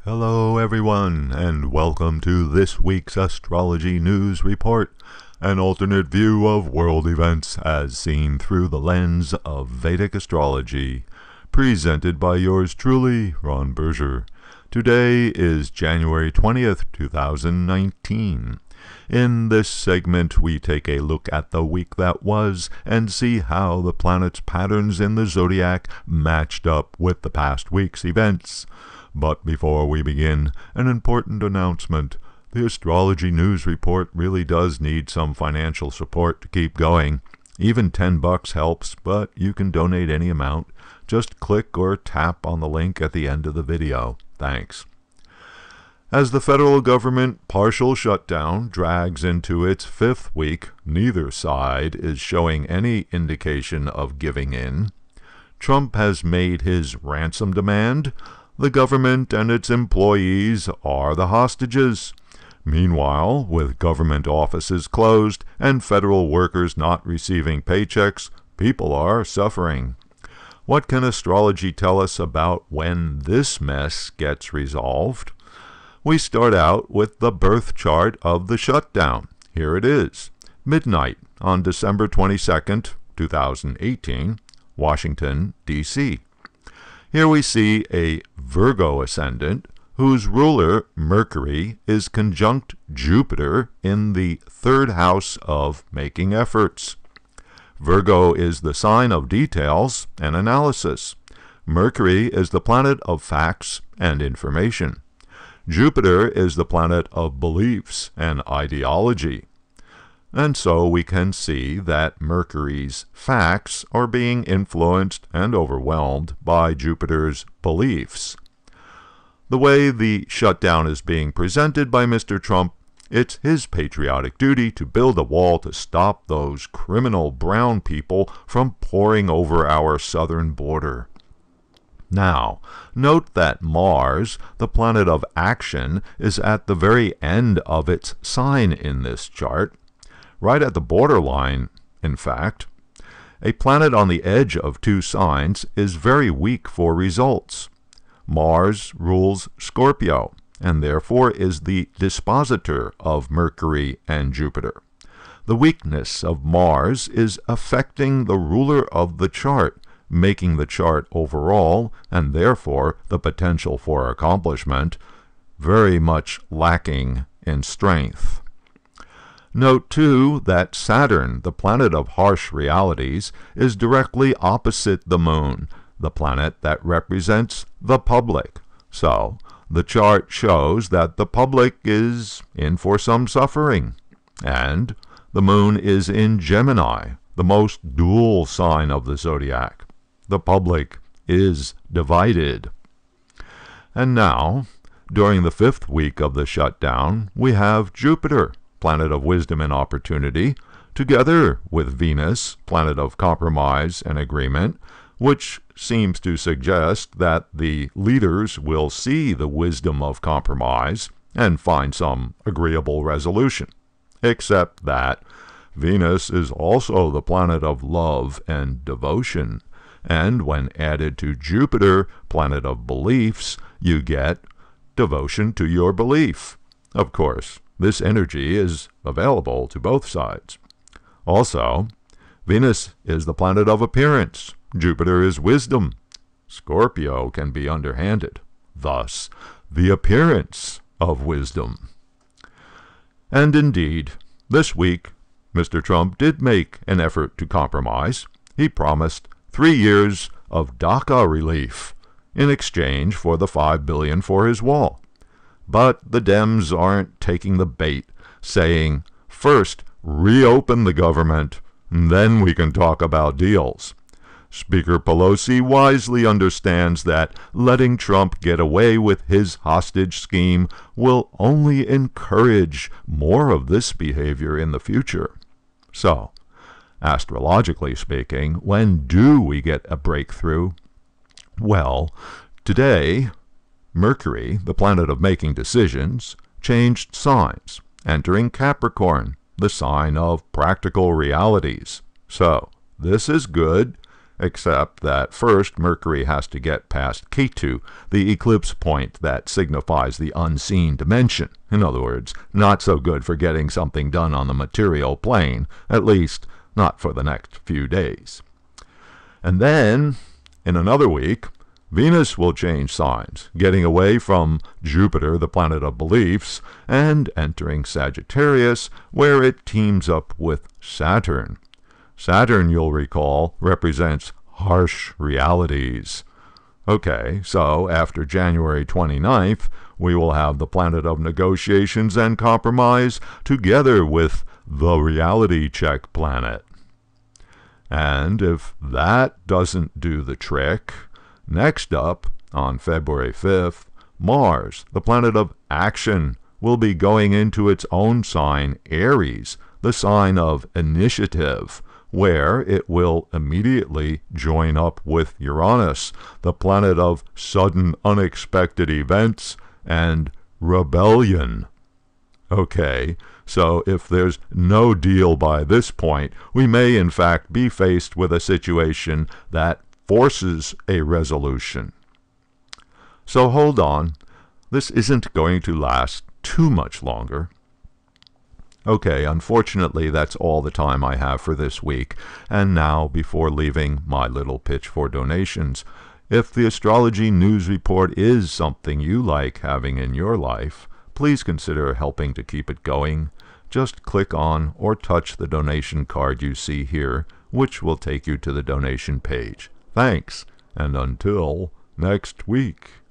Hello everyone, and welcome to this week's Astrology News Report, an alternate view of world events as seen through the lens of Vedic astrology, presented by yours truly, Ron Berger. Today is January 20th, 2019. In this segment, we take a look at the week that was and see how the planets' patterns in the zodiac matched up with the past week's events. But before we begin, an important announcement. The Astrology News Report really does need some financial support to keep going. Even $10 helps, but you can donate any amount. Just click or tap on the link at the end of the video. Thanks. As the federal government partial shutdown drags into its fifth week, neither side is showing any indication of giving in. Trump has made his ransom demand. The government and its employees are the hostages. Meanwhile, with government offices closed and federal workers not receiving paychecks, people are suffering. What can astrology tell us about when this mess gets resolved? We start out with the birth chart of the shutdown. Here it is. Midnight on December 22nd, 2018, Washington, D.C. Here we see a Virgo ascendant whose ruler, Mercury, is conjunct Jupiter in the third house of making efforts. Virgo is the sign of details and analysis. Mercury is the planet of facts and information. Jupiter is the planet of beliefs and ideology. And so we can see that Mercury's facts are being influenced and overwhelmed by Jupiter's beliefs. The way the shutdown is being presented by Mr. Trump, it's his patriotic duty to build a wall to stop those criminal brown people from pouring over our southern border. Now, note that Mars, the planet of action, is at the very end of its sign in this chart. Right at the borderline, in fact. A planet on the edge of two signs is very weak for results. Mars rules Scorpio, and therefore is the dispositor of Mercury and Jupiter. The weakness of Mars is affecting the ruler of the chart, making the chart overall, and therefore the potential for accomplishment, very much lacking in strength. Note, too, that Saturn, the planet of harsh realities, is directly opposite the Moon, the planet that represents the public. So, the chart shows that the public is in for some suffering. And the Moon is in Gemini, the most dual sign of the zodiac. The public is divided. And now, during the fifth week of the shutdown, we have Jupiter, planet of wisdom and opportunity, together with Venus, planet of compromise and agreement, which seems to suggest that the leaders will see the wisdom of compromise and find some agreeable resolution. Except that Venus is also the planet of love and devotion, and when added to Jupiter, planet of beliefs, you get devotion to your belief. Of course, this energy is available to both sides. Also, Venus is the planet of appearance. Jupiter is wisdom. Scorpio can be underhanded. Thus, the appearance of wisdom. And indeed, this week, Mr. Trump did make an effort to compromise. He promised 3 years of DACA relief in exchange for the $5 billion for his wall. But the Dems aren't taking the bait, saying, first, reopen the government, and then we can talk about deals. Speaker Pelosi wisely understands that letting Trump get away with his hostage scheme will only encourage more of this behavior in the future. So, astrologically speaking, when do we get a breakthrough? Well, today, Mercury, the planet of making decisions, changed signs, entering Capricorn, the sign of practical realities. So, this is good. except that first Mercury has to get past Ketu, the eclipse point that signifies the unseen dimension. In other words, not so good for getting something done on the material plane, at least not for the next few days. And then, in another week, Venus will change signs, getting away from Jupiter, the planet of beliefs, and entering Sagittarius, where it teams up with Saturn. Saturn, you'll recall, represents harsh realities. Okay, so after January 29th, we will have the planet of negotiations and compromise together with the reality check planet. And if that doesn't do the trick, next up, on February 5th, Mars, the planet of action, will be going into its own sign, Aries, the sign of initiative, where it will immediately join up with Uranus, the planet of sudden unexpected events and rebellion. Okay, so if there's no deal by this point, we may in fact be faced with a situation that forces a resolution. So hold on, this isn't going to last too much longer. Okay, unfortunately that's all the time I have for this week, and now before leaving my little pitch for donations, if the Astrology News Report is something you like having in your life, please consider helping to keep it going. Just click on or touch the donation card you see here, which will take you to the donation page. Thanks, and until next week.